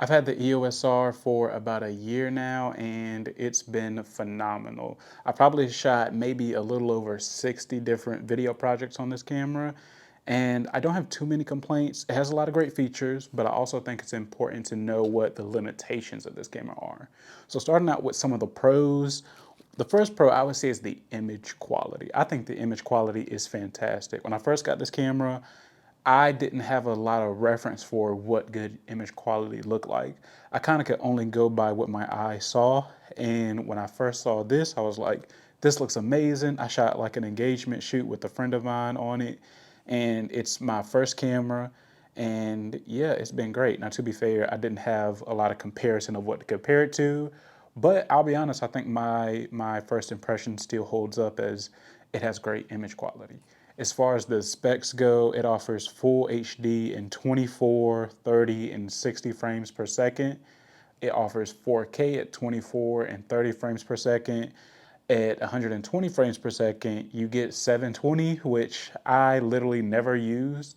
I've had the EOS R for about a year now, and it's been phenomenal. I probably shot maybe a little over 60 different video projects on this camera, and I don't have too many complaints. It has a lot of great features, but I also think it's important to know what the limitations of this camera are. So starting out with some of the pros, the first pro I would say is the image quality. I think the image quality is fantastic. When I first got this camera, I didn't have a lot of reference for what good image quality looked like. I kind of could only go by what my eye saw. And when I first saw this, I was like, this looks amazing. I shot like an engagement shoot with a friend of mine on it. And it's my first camera. And yeah, it's been great. Now, to be fair, I didn't have a lot of comparison of what to compare it to. But I'll be honest, I think my first impression still holds up as it has great image quality. As far as the specs go, it offers full HD in 24, 30, and 60 frames per second. It offers 4K at 24 and 30 frames per second. At 120 frames per second, you get 720, which I literally never used.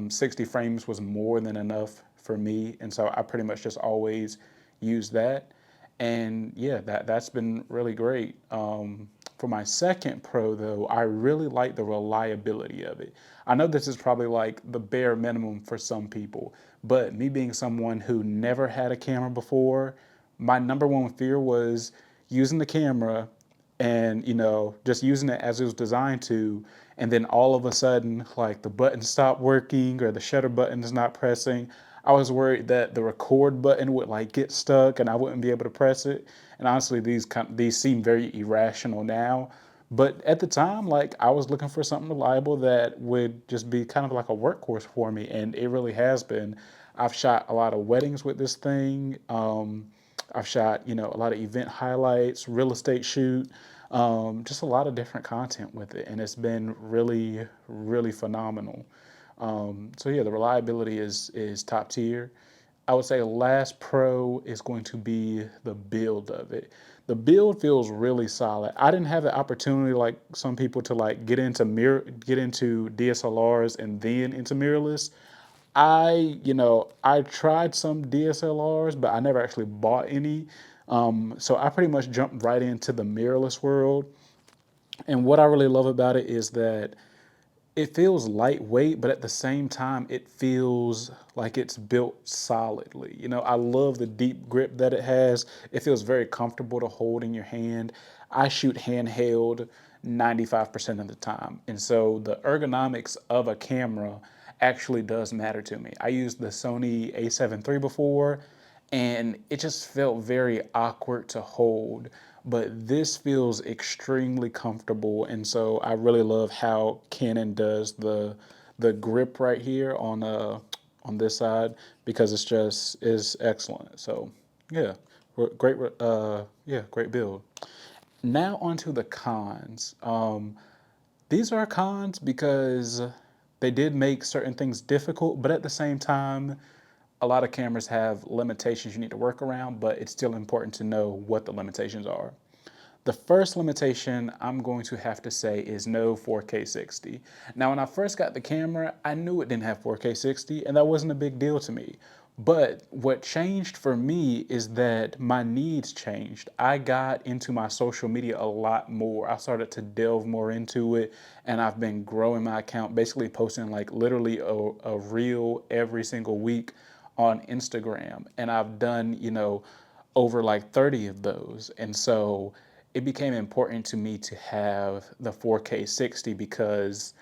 60 frames was more than enough for me, and so I pretty much just always use that. And yeah, that's been really great. For my second pro though, I really like the reliability of it. I know this is probably like the bare minimum for some people, but me being someone who never had a camera before, my number one fear was using the camera and just using it as it was designed to, and then all of a sudden like the button stopped working or the shutter button is not pressing. I was worried that the record button would like get stuck and I wouldn't be able to press it. And honestly, these seem very irrational now, but at the time, like I was looking for something reliable that would just be kind of like a workhorse for me, and it really has been. I've shot a lot of weddings with this thing. I've shot, a lot of event highlights, real estate shoot, just a lot of different content with it, and it's been really, really phenomenal. So yeah, the reliability is top tier. I would say last pro is going to be the build of it. The build feels really solid. I didn't have the opportunity like some people to like get into DSLRs and then into mirrorless. I tried some DSLRs, but I never actually bought any. So I pretty much jumped right into the mirrorless world. And what I really love about it is that it feels lightweight, but at the same time, it feels like it's built solidly. I love the deep grip that it has. It feels very comfortable to hold in your hand. I shoot handheld 95% of the time. And so the ergonomics of a camera actually does matter to me. I used the Sony A7 III before, and it just felt very awkward to hold. But this feels extremely comfortable, and so I really love how Canon does the grip right here on this side because it's just is excellent. So yeah, great yeah, great build. Now onto the cons. These are cons because they did make certain things difficult, but at the same time, a lot of cameras have limitations you need to work around, but it's still important to know what the limitations are. The first limitation I'm going to have to say is no 4K 60. Now, when I first got the camera, I knew it didn't have 4K 60, and that wasn't a big deal to me. But what changed for me is that my needs changed. I got into my social media a lot more. I started to delve more into it, and I've been growing my account, basically posting like literally a reel every single week on Instagram. And I've done, over like 30 of those. And so it became important to me to have the 4K 60 because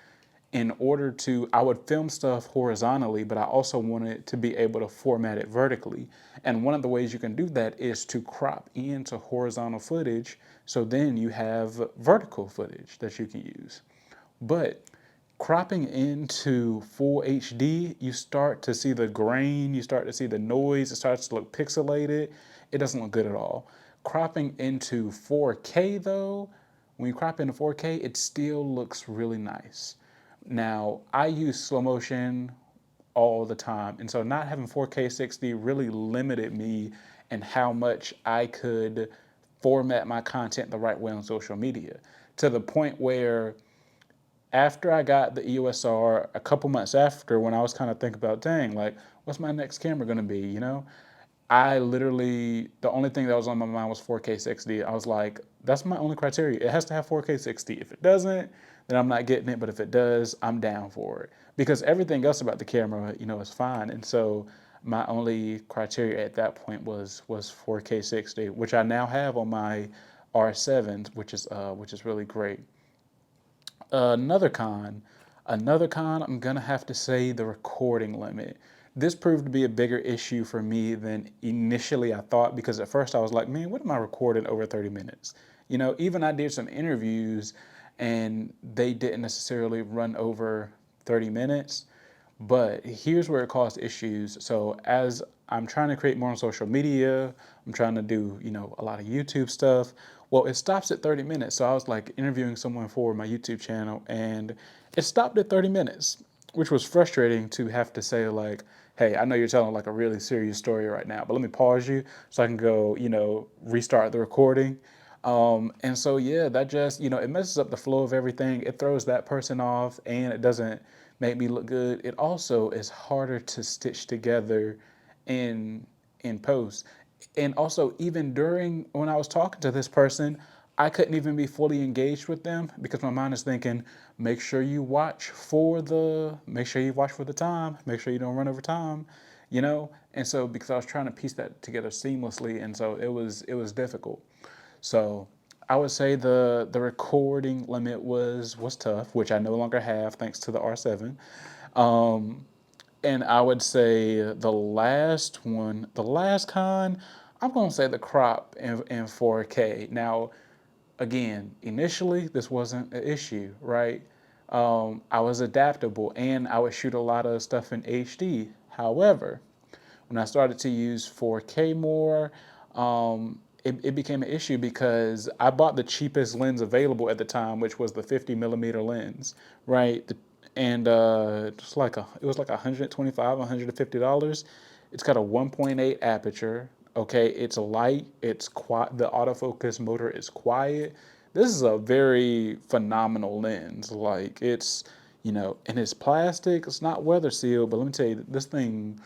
in order to, I would film stuff horizontally, but I also wanted to be able to format it vertically. And one of the ways you can do that is to crop into horizontal footage. So then you have vertical footage that you can use. But cropping into full HD, you start to see the grain, you start to see the noise, it starts to look pixelated. It doesn't look good at all. Cropping into 4K though, when you crop into 4K, it still looks really nice. Now, I use slow motion all the time, and so not having 4K 60 really limited me in how much I could format my content the right way on social media, to the point where after I got the EOS R, a couple months after, when I was kind of thinking about, dang, like, what's my next camera gonna be, I literally, the only thing that was on my mind was 4K 60. I was like, that's my only criteria. It has to have 4K 60. If it doesn't, then I'm not getting it. But if it does, I'm down for it. Because everything else about the camera, is fine. And so my only criteria at that point was 4K 60, which I now have on my R7, which is really great. Another con, I'm gonna have to say the recording limit. This proved to be a bigger issue for me than initially I thought, because at first I was like, man, what am I recording over 30 minutes? Even I did some interviews and they didn't necessarily run over 30 minutes. But here's where it caused issues. So as I'm trying to create more on social media, I'm trying to do, a lot of YouTube stuff. Well, it stops at 30 minutes. So I was like interviewing someone for my YouTube channel and it stopped at 30 minutes, which was frustrating to have to say like, hey, I know you're telling like a really serious story right now, but let me pause you so I can go, restart the recording. And so, yeah, that just, it messes up the flow of everything. It throws that person off and it doesn't make me look good. It also is harder to stitch together in post. And also, even during when I was talking to this person, I couldn't even be fully engaged with them because my mind is thinking, make sure you watch for the time, make sure you don't run over time, And so because I was trying to piece that together seamlessly, and so it was difficult. So I would say the recording limit was tough, which I no longer have thanks to the R7. Um, and I would say the last con, I'm gonna say the crop in 4K. Now, again, initially this wasn't an issue, right? I was adaptable and I would shoot a lot of stuff in HD. However, when I started to use 4K more, it became an issue because I bought the cheapest lens available at the time, which was the 50 millimeter lens, right? And it was like 125, $150. It's got a 1.8 aperture. Okay, it's light. It's quiet. The autofocus motor is quiet. This is a very phenomenal lens. Like and it's plastic. It's not weather sealed, but let me tell you, this thing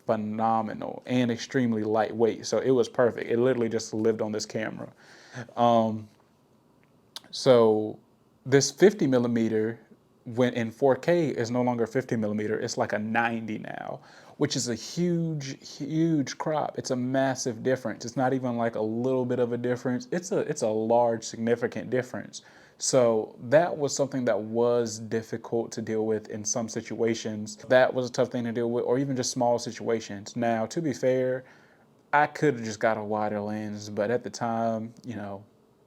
phenomenal and extremely lightweight. So it was perfect. It literally just lived on this camera. Um, so this 50 millimeter, when in 4K, is no longer 50 millimeter. It's like a 90 now, which is a huge, huge crop. It's a massive difference. It's not even like a little bit of a difference. It's a large, significant difference. So that was something that was difficult to deal with in some situations. That was a tough thing to deal with, or even just small situations. Now, to be fair, I could have just got a wider lens, but at the time,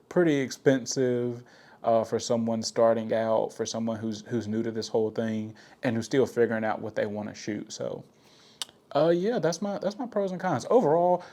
pretty expensive for someone starting out, for someone who's new to this whole thing and who's still figuring out what they want to shoot. So, yeah, that's my pros and cons. Overall,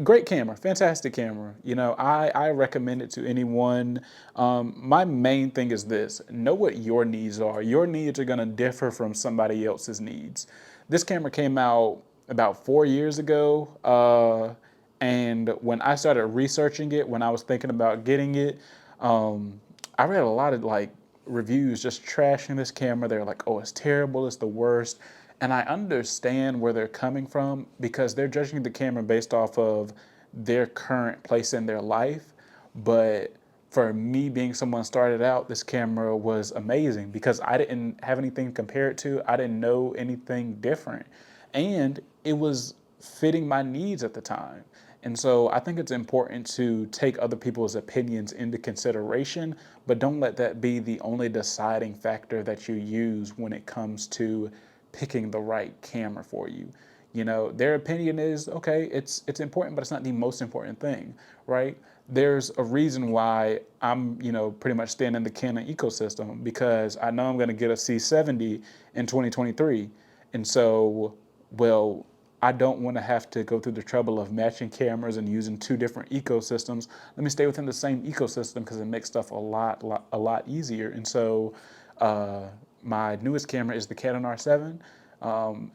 great camera, fantastic camera. I recommend it to anyone. My main thing is this: know what your needs are. Your needs are gonna differ from somebody else's needs. This camera came out about 4 years ago, and when I started researching it, when I was thinking about getting it, I read a lot of like reviews just trashing this camera. They're like, "Oh, it's terrible. It's the worst." And I understand where they're coming from because they're judging the camera based off of their current place in their life. But for me, being someone started out, this camera was amazing because I didn't have anything to compare it to. I didn't know anything different. And it was fitting my needs at the time. And so I think it's important to take other people's opinions into consideration, but don't let that be the only deciding factor that you use when it comes to picking the right camera for you. Their opinion is okay, it's important, but it's not the most important thing, right? There's a reason why I'm, pretty much staying in the Canon ecosystem because I know I'm going to get a C70 in 2023. And so, well, I don't want to have to go through the trouble of matching cameras and using two different ecosystems. Let me stay within the same ecosystem because it makes stuff a lot easier. And so, my newest camera is the Canon R7,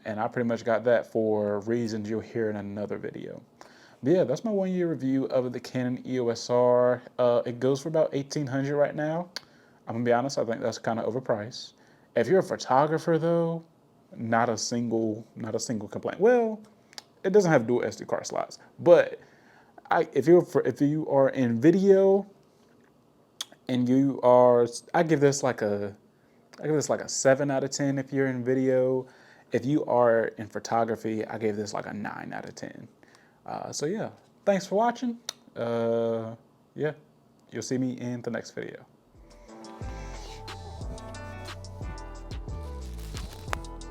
and I pretty much got that for reasons you'll hear in another video. But yeah, that's my 1 year review of the Canon EOS R. It goes for about $1,800 right now. I'm gonna be honest, I think that's kind of overpriced. If you're a photographer though, not a single complaint. Well, It doesn't have dual SD card slots, but if you are in video and I give this like a 7 out of 10 if you're in video. If you are in photography, I gave this like a 9 out of 10. So yeah, thanks for watching. Yeah, you'll see me in the next video.